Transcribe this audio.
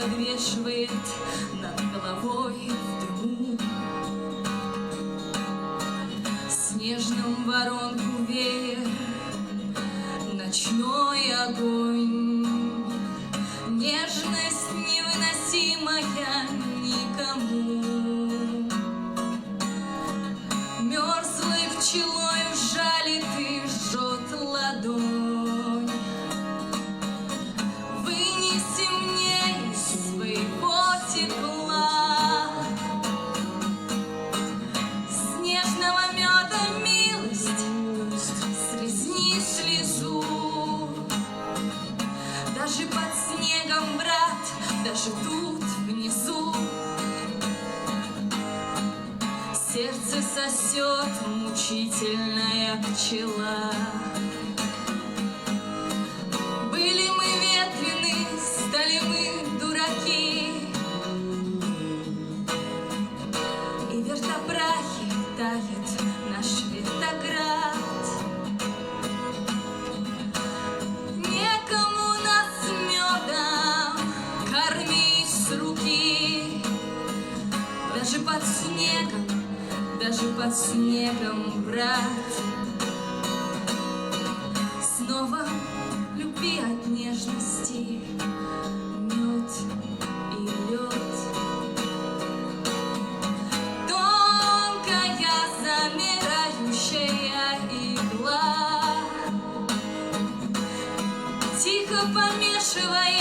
подвешивает над головой в дыму. Снежным воронку веер ночной огонь. Нежность невыносимая никому. Мерзлой пчелой жалит и жжет ладонь. Вынеси мне из своего тепла снежного меда милость, слезни слезу. Даже под снегом, брат, даже тут внизу сердце сосет мучительная пчела. Были мы ветрены, стали мы дураки, и в вертопрахе тает наш вертоград. Некому нас медом кормить с руки, даже под снегом, брат. Снова любви от нежности мед и лед. Тонкая замирающая игла, тихо помешивая